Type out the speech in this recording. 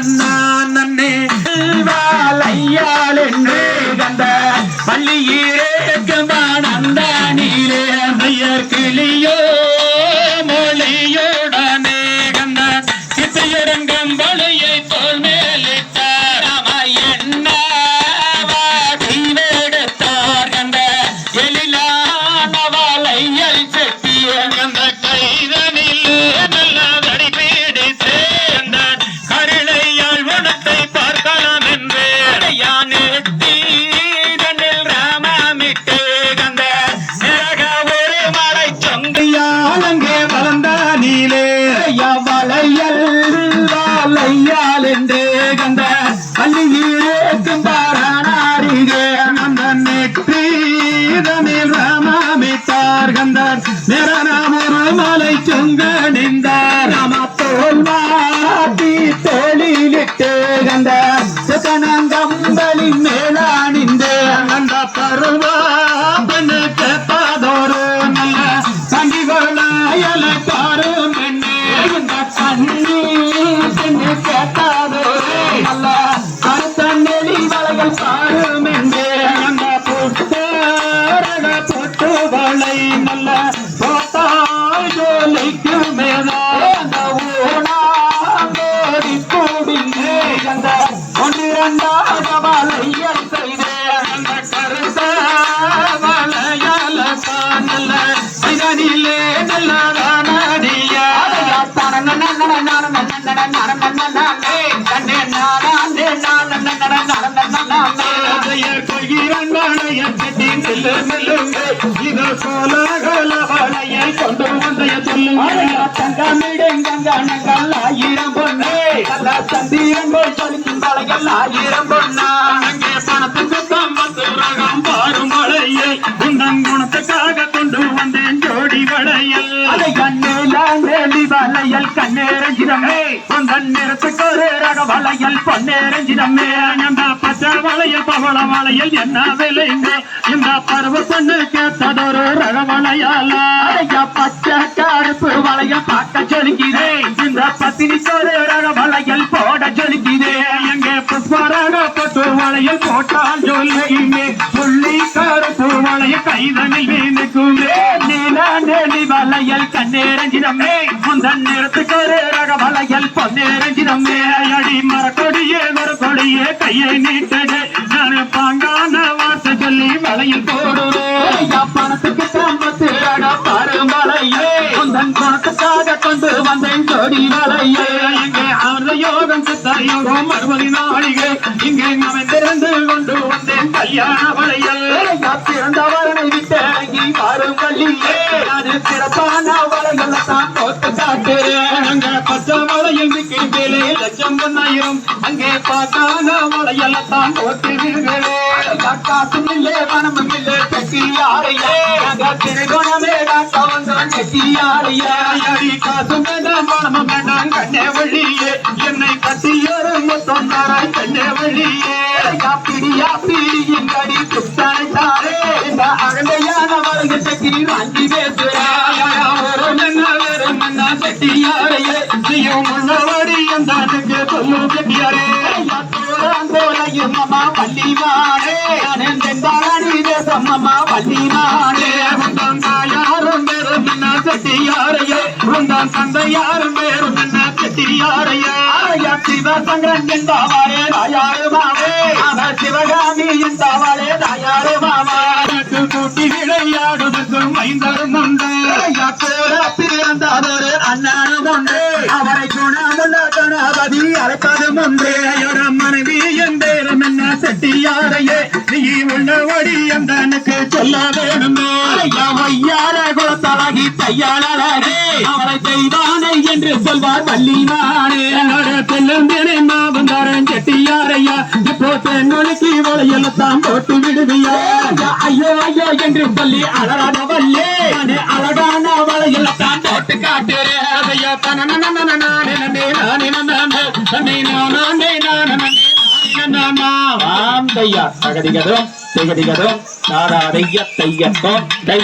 நன்னே வாழையால் என்று கந்த பள்ளியிலேக்கும் அந்த நீரே பெயர் கிளியோ மொழியோடனே கந்த சித்தையரங்கம் வளையை தோல் மேலிட்டார் என்ன வாடிவெடுத்தார் கந்த எழிலான வளையல் செட்டிய கந்த கைதனில் நல்ல தடி பீடித்து அந்த கருளையால் உணத்தை பார்க்கலாம் என்று யான் தீதனில் ராமமிட்டு கந்த நிறக ஒரு மலை சொங்கையாலங்கே வளர்ந்தானிலே வளையல் வாழையால் என்று கந்த பள்ளியிலேக்கும் பாரானாரிகே அந்த நெற்றிதனில் ராமமிட்டார் கந்தர் நிறனாம் ஒரு மலை சொங்கணிந்தார் ராம தோல் மாட்டி தோளிலிட்டு கந்த சித்தனங்கம்பளி மேலானிந்து அந்த பருவாபனு கேட்பாதோரு நல்ல கண்டிகளாயல பாரும் பெண்ணே இந்த கண்ணி பெண்ணு கேட்டாதோரு நல்ல கருத்தண்ணெளி வளையல் பாரும் என்றே அந்த புத்தரக பொட்டு வளை நல்ல போட்டால் ஜோலிக்கு மேலா அந்த ஊனாங்கோடி கூடிங்கே அந்த ஒன்றிரண்டாக வளையல் செய்தே அந்த கருத்த வளையல நல்ல இதனிலே நல்லதானடியா கொள்கிறன் வளையல் கட்டி செல்லு மெல்லுங்க இது சோழகல வளையல் கொண்டு வந்தைய சொல்லுங்க தங்கமிடுங்கங்கள் 1000 பொண்ணு சந்திரன் போல் சொல்லிக்கும் வளையல் 1000 பொண்ணா அங்கே பணத்துக்கு தம்பத்து ரகம் பாரும் வளையை உந்தன் குணத்துக்காக கொண்டு வந்தேன் ஜோடி வளையல் அதை கண்ணேலி வளையல் கண்ணேரஞ்சிதமே உந்தன் நிறத்துக்கு ஒரு ரக வளையல் பொன்னேரஞ்சிதமே அந்த பச்சை வளையல் பவள வளையல் என்ன விலைங்க இந்த பருவ பொண்ணு கேட்டதொரு ரக வளையல் பச்சை கருப்பு வளையல் பார்க்க சொல்லிக்கிறே இந்த பத்தினிக்கு ஒரு ரக வளையல் போட சொல்லிக்கிறே எங்கே புஷ்பரக பொட்டு வளையல் போட்டால் சொல்லுங்க புள்ளி கருப்பு வளையல் கைதனில் வீணுக்குமே நீலி வளையல் கண்ணேரஞ்சிதமே முந்தன் நிறத்துக்கு ஒரு ரக வளையல் பொன்னேரஞ்சிதமே அடி மரக்கொடியே மரக்கொடியே கையை நீட்டடு நான் பாங்கான வார்த்தை சொல்லி வளையல் போடுவேன் பணத்துக்கு சம்பத்து பாரும் வளையே முந்தன் குணத்துக்காக கொண்டு வந்தேன் ஜோடி வளையே இங்கே ஆர்த யோகம் சித்த யோகம் 60 நாளிகை இங்கே அமைந்திருந்து கொண்டு வந்தேன் கல்யாண வளையல் பிறந்தவரனை விட்டு இறங்கி பாரும் கல்லியே அது சிறப்பான வளையல் தான் போட்டு காட்டுறேன் அங்கே பச்சை வளையல் மேலே 1,00,000 அங்கே பார்க்கான வளையல் தான் போட்டு காசும் இல்லை பணமும் இல்லை செட்டியாரையே திருகுணமே டாக்டவன் செட்டியாரையே அடி காசும் வேண்டாம் பணமும் வேண்டாம் கண்ணே வழியே என்னை கட்டியோரு மொத்தம் தாராய் கண்ணே வழியே பிடியா பிடியின் கடி சுத்தானே இந்த அகந்தையான வளையல் செட்டி வாங்கி பேசுறேன் வேறு மன்னா செட்டியாரையே நீயும் உள்ளவடி அந்த சொல்லு செட்டியாரே மாமா வள்ளிமானே மாமா வள்ளிமானே உந்தான் தாயாரும் பேரும் என்ன செட்டியாரையே உந்தான் தந்தையாரும் பேரும் என்ன செட்டியாரையே சிவசங்கரன் என்றாவாரே தாயாரு மாவே அவர் சிவகாமி என்றாவாரே தாயாரு மாமா கூட்டி விளையாடுவதற்கும் மைந்தரும் உண்டு பிறந்தாதொரு அண்ணனும் உண்டு அவரை குணமுள்ள கணபதி அழைப்பதும் உண்டு மனைவி என்பேரும் என்ன செட்டியாரையே நீ உள்ளபடி அந்தனுக்கு சொல்ல வேணுமே வையார குலத்தழகி தையாளரே அவரை தெய்வானை என்று சொல்வார் வள்ளிமானே தெல்லுந்தினை மாவந்தாரன் செட்டியாரையா இப்போ தென்மொழிக்கு வளையெல்லாம் போட்டு விடுவியா ஐயோ ஐயோ என்று சொல்லி அழகான வல்லே அழகான வளையெல்லாம் போட்டு காட்டுறேன் தகதிகதும் திகதிகதும் நாடாதைய தையத்தோ தை